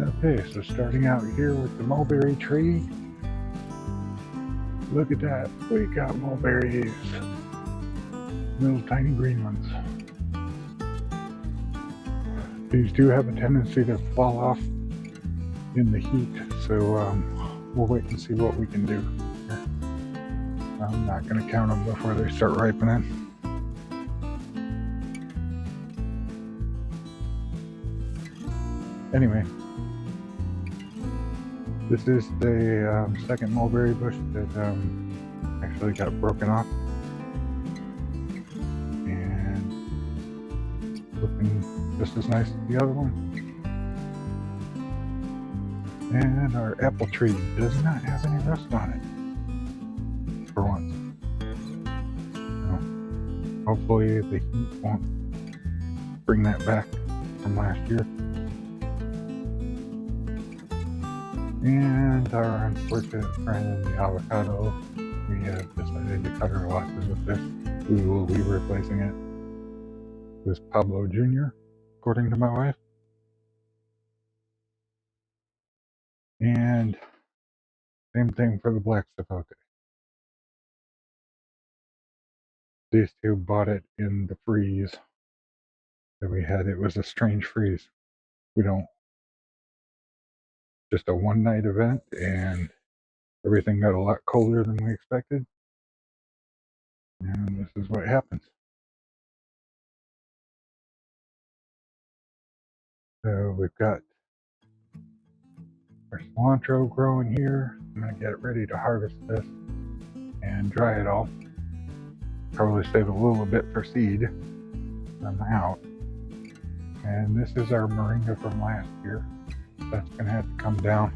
Okay, so starting out here with the mulberry tree. Look at that, we got mulberries. Little tiny green ones. These do have a tendency to fall off in the heat, so we'll wait and see what we can do. I'm not going to count them before they start ripening. Anyway, this is the second mulberry bush that actually got broken off, and looking just as nice as the other one. And our apple tree does not have any rust on it, for once. So hopefully the heat won't bring that back from last year. And our unfortunate friend, the avocado, we have decided to cut our losses with this. We will be replacing it with Pablo Jr., according to my wife. And same thing for the black sapote. These two bought it in the freeze that we had. It was a strange freeze. We don't, just a one night event, and everything got a lot colder than we expected. And this is what happens. So we've got our cilantro growing here. I'm going to get ready to harvest this and dry it all. Probably save a little bit for seed from out. And this is our moringa from last year. That's going to have to come down.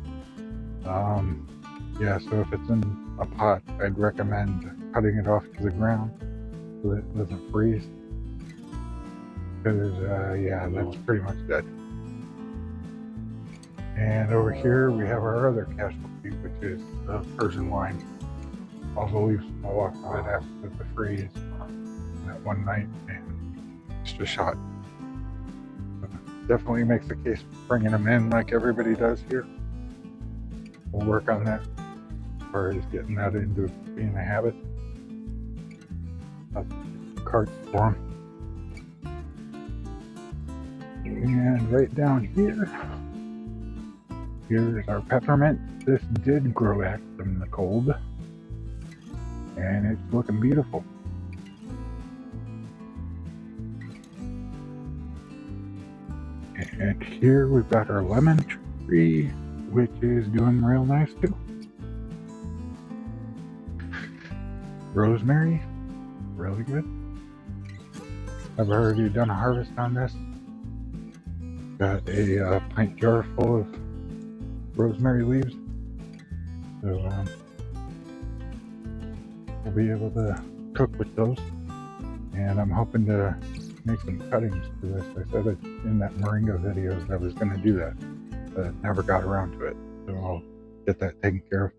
Yeah, so if it's in a pot, I'd recommend cutting it off to the ground so that it doesn't freeze. Because, yeah, that's pretty much dead. And over here we have our other casualty, which is the Persian wine. All the leaves fell off of it after the freeze that one night, and it's just shot. Definitely makes the case for bringing them in like everybody does here. We'll work on that as far as getting that into being a habit. Carts for them. And right down here, here's our peppermint. This did grow back from the cold, and it's looking beautiful. And here we've got our lemon tree, which is doing real nice too. Rosemary, really good. I've already done a harvest on this. Got a pint jar full of rosemary leaves. So we'll be able to cook with those. And I'm hoping to make some cuttings for this. I said it in that moringa video that I was going to do that, but never got around to it. So I'll get that taken care of.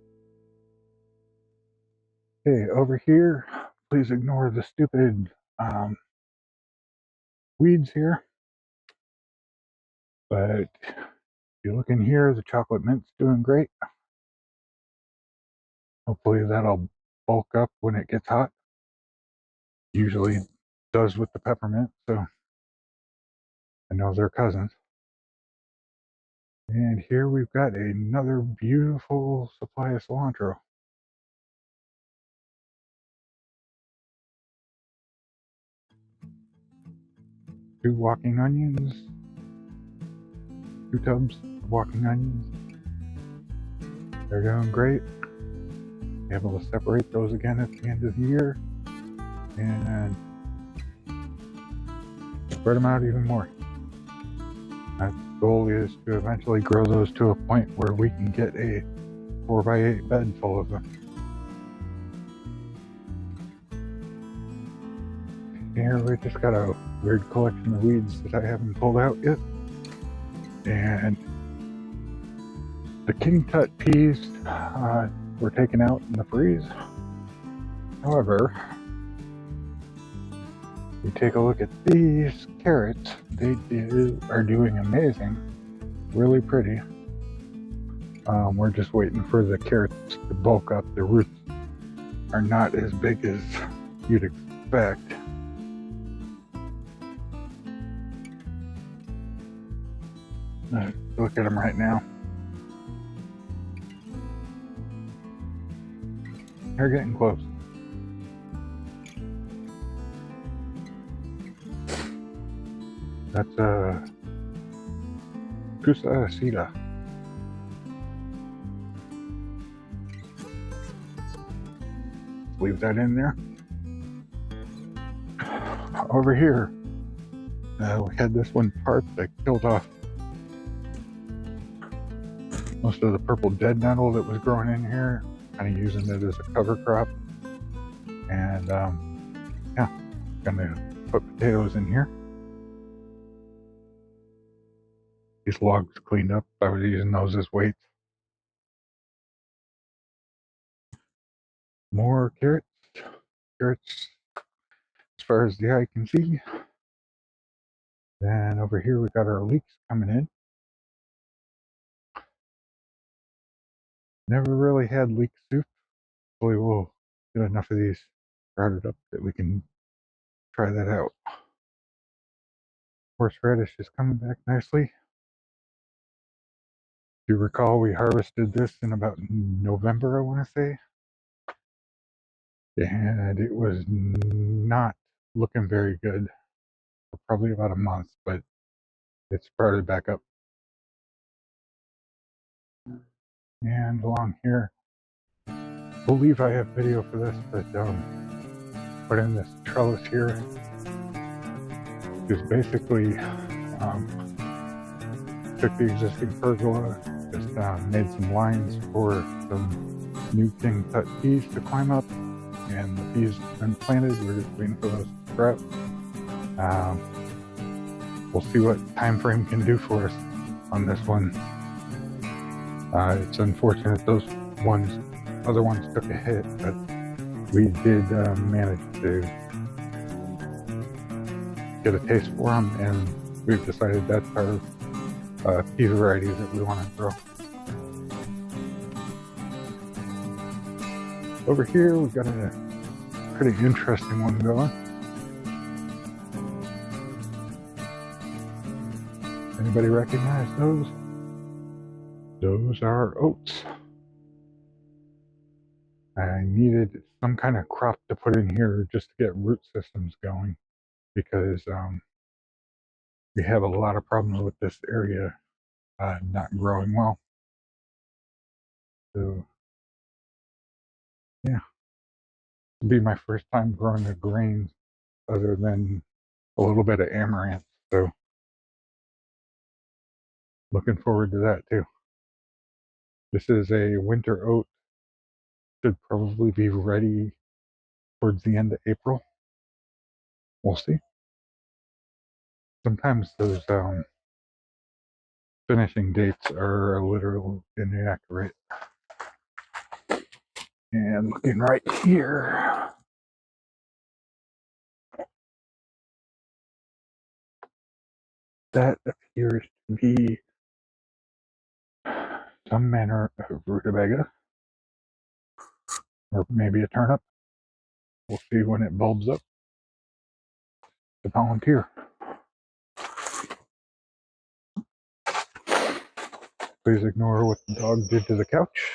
Okay, over here, please ignore the stupid weeds here. But if you look in here, the chocolate mint's doing great. Hopefully that'll bulk up when it gets hot. Usually it does with the peppermint, so I know they're cousins. And here we've got another beautiful supply of cilantro. Two walking onions. 2 tubs of walking onions. They're doing great. Be able to separate those again at the end of the year and spread them out even more. My goal is to eventually grow those to a point where we can get a 4x8 bed full of them. Here we just got a weird collection of weeds that I haven't pulled out yet. And the king tut peas were taken out in the freeze. However, if you take a look at these carrots, they are doing amazing. really pretty. We're just waiting for the carrots to bulk up. The roots are not as big as you'd expect. Let's look at them right now. They're getting close. That's Kusa acida. Leave that in there. Over here, we had this one part that killed off most of the purple dead nettle that was growing in here, kind of using it as a cover crop. And yeah, gonna put potatoes in here. These logs cleaned up. I was using those as weights. More carrots. Carrots as far as the eye can see. Then over here we got our leeks coming in. Never really had leek soup. Hopefully we'll get enough of these sprouted up that we can try that out. Horseradish is coming back nicely. If you recall, we harvested this in about November, I want to say. And it was not looking very good for probably about a month, but it sprouted back up. And along here, I believe I have video for this, but put in this trellis here. Just basically took the existing pergola, just made some lines for some new king tut peas to climb up, and the peas have been planted. We're just waiting for those to sprout. We'll see what time frame can do for us on this one. It's unfortunate those other ones took a hit, but we did manage to get a taste for them, and we've decided that's our pea variety that we want to grow. Over here we've got a pretty interesting one going. Anybody recognize those? Those are oats. I needed some kind of crop to put in here just to get root systems going, because we have a lot of problems with this area not growing well. So yeah, it'll be my first time growing a grain other than a little bit of amaranth. So looking forward to that too. This is a winter oat. Should probably be ready towards the end of April. We'll see. Sometimes those finishing dates are a little inaccurate. And looking right here, that appears to be some manner of rutabaga, or maybe a turnip. We'll see when it bulbs up. To volunteer. Please ignore what the dog did to the couch.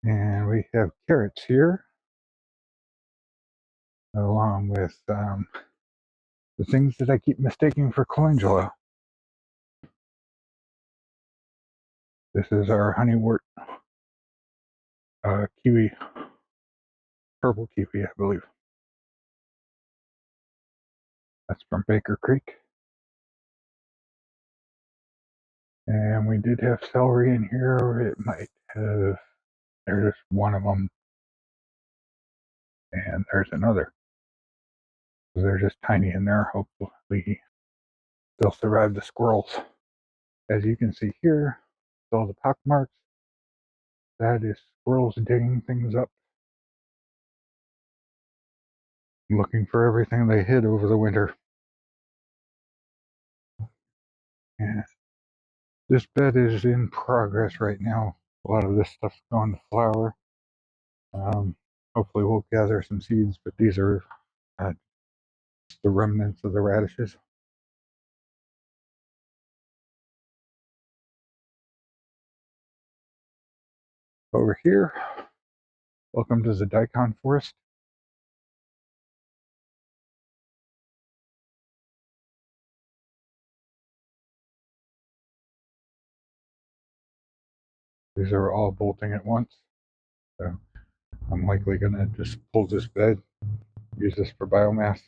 And we have carrots here, along with the things that I keep mistaking for calendula. This is our honeywort kiwi, purple kiwi, I believe. That's from Baker Creek. And we did have celery in here. It might have, there's one of them, and there's another. They're just tiny in there. Hopefully they'll survive the squirrels. As you can see here, all the pock marks. That is squirrels digging things up. looking for everything they hid over the winter. And this bed is in progress right now. A lot of this stuff's gone to flower. Hopefully we'll gather some seeds, but these are the remnants of the radishes. Over here, welcome to the daikon forest. These are all bolting at once. So I'm likely going to just pull this bed, use this for biomass,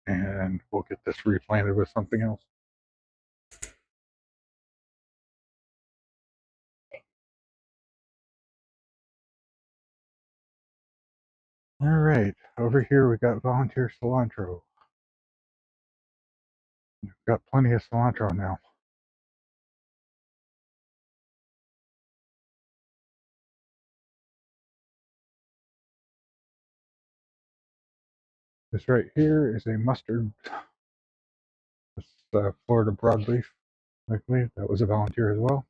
and we'll get this replanted with something else. All right, over here we got volunteer cilantro. We've got plenty of cilantro now. This right here is a mustard. This Florida broadleaf, likely. That was a volunteer as well.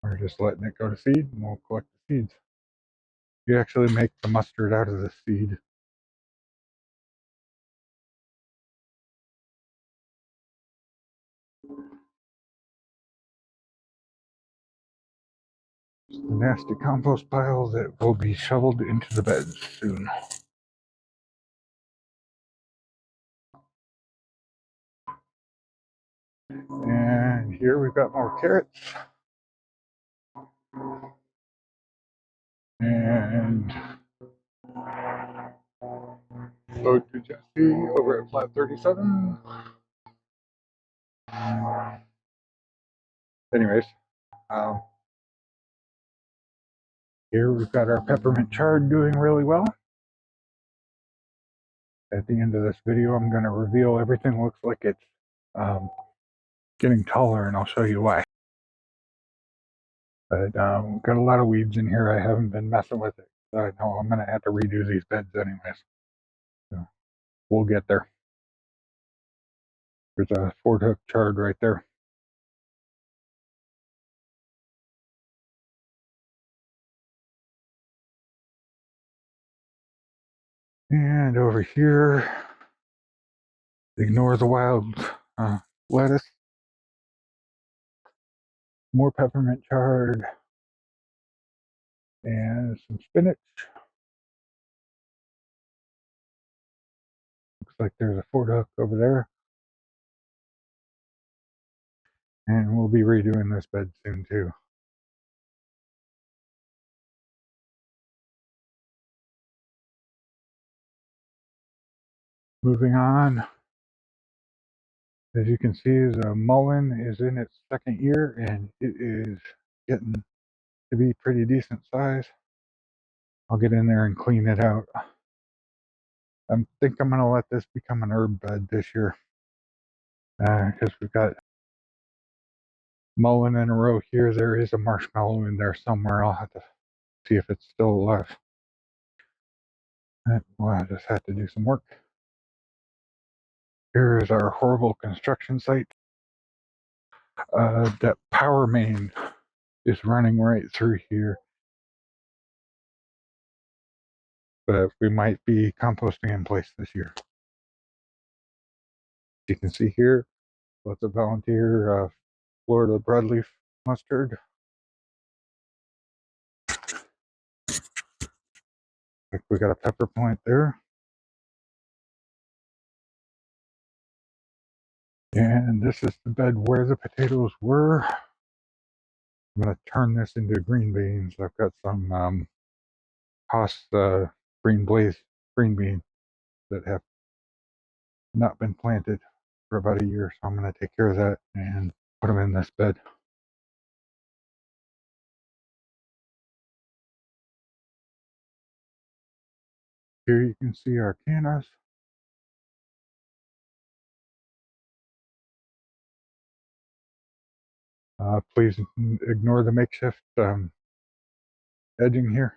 We're just letting it go to seed, and we'll collect the seeds. You actually make the mustard out of the seed. Just a nasty compost pile that will be shoveled into the beds soon. And here we've got more carrots. And load to Jesse over at flat 37. Anyways, here we've got our peppermint chard doing really well. At the end of this video, I'm going to reveal everything looks like it's getting taller, and I'll show you why. But got a lot of weeds in here. I haven't been messing with it. I know I'm going to have to redo these beds anyways. So we'll get there. There's a Ford Hook chard right there. And over here, ignore the wild lettuce. More peppermint chard. And some spinach. Looks like there's a Ford Hook over there. And we'll be redoing this bed soon too. Moving on. As you can see, the mullein is in its second year and it is getting to be pretty decent size. I'll get in there and clean it out. I think I'm going to let this become an herb bed this year. Because we've got mullein in a row here. There is a marshmallow in there somewhere. I'll have to see if it's still alive. Well, I just have to do some work. Here is our horrible construction site. That power main is running right through here. But we might be composting in place this year. You can see here, lots of volunteer Florida broadleaf mustard. Like we got a pepper plant there. And this is the bed where the potatoes were. I'm going to turn this into green beans. I've got some Haas green beans that have not been planted for about a year. So I'm going to take care of that and put them in this bed. Here you can see our cannas. Please ignore the makeshift edging here.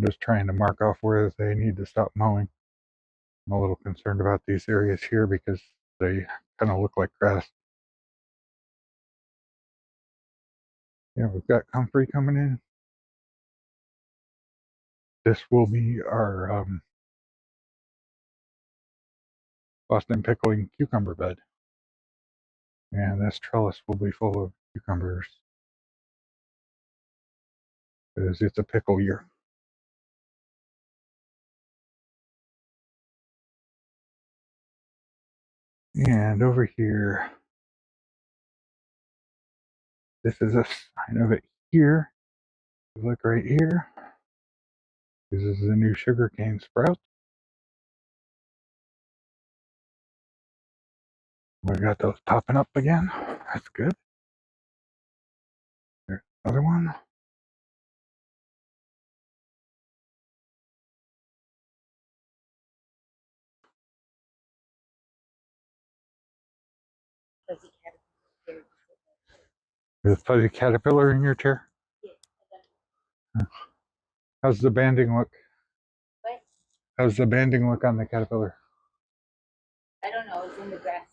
I'm just trying to mark off where they need to stop mowing. I'm a little concerned about these areas here because they kind of look like grass. Yeah, we've got comfrey coming in. This will be our Boston pickling cucumber bed. And this trellis will be full of cucumbers because it's a pickle year. And over here, this is a sign of it here. Look right here. This is the new sugarcane sprout. We got those popping up again. That's good. There's another one. There's a fuzzy caterpillar in your chair. How's the banding look? What? How's the banding look on the caterpillar? I don't know. It's in the grass.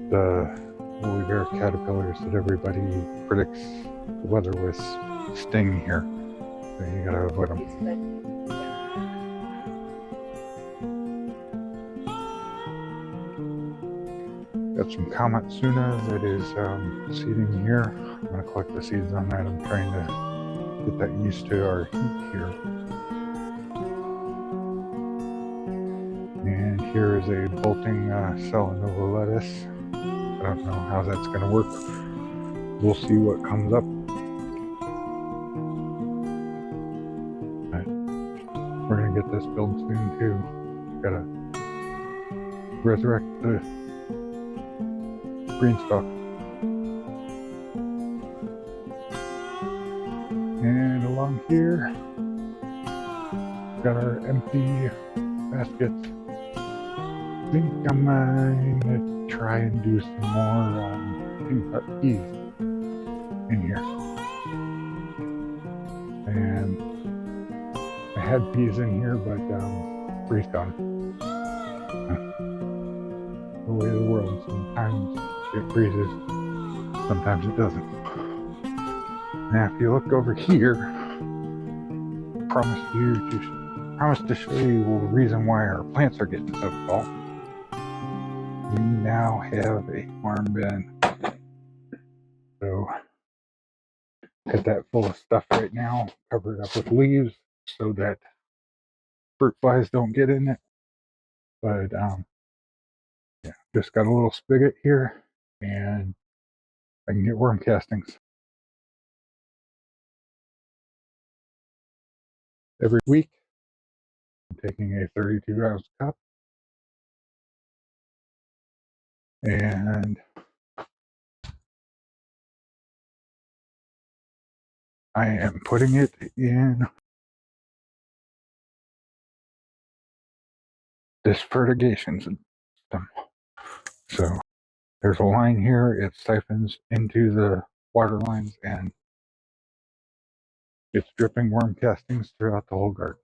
The woolly bear caterpillars that everybody predicts the weather with sting here. So you gotta avoid them. Got some Kamatsuna that is seeding here. I'm going to collect the seeds on that. I'm trying to get that used to our heat here. And here is a bolting Salanova lettuce. I don't know how that's going to work. We'll see what comes up. But we're going to get this built soon too. Got to resurrect the green stalk. And along here, got our empty baskets. I think I'm going to try and do some more peas in here. And I had peas in here, but freeze gone. The way of the world. Sometimes it freezes, sometimes it doesn't. Now, if you look over here, I promised to show you the reason why our plants are getting so tall. We now have a farm bin. So, got that full of stuff right now, covered up with leaves so that fruit flies don't get in it. But, yeah, just got a little spigot here, and I can get worm castings. Every week, I'm taking a 32-ounce cup, and I am putting it in this fertigation system. So there's a line here, it siphons into the water lines, and it's dripping worm castings throughout the whole garden.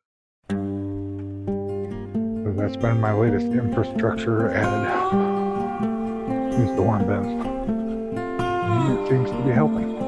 So that's been my latest infrastructure add. Use the worm bins. And it seems to be helping.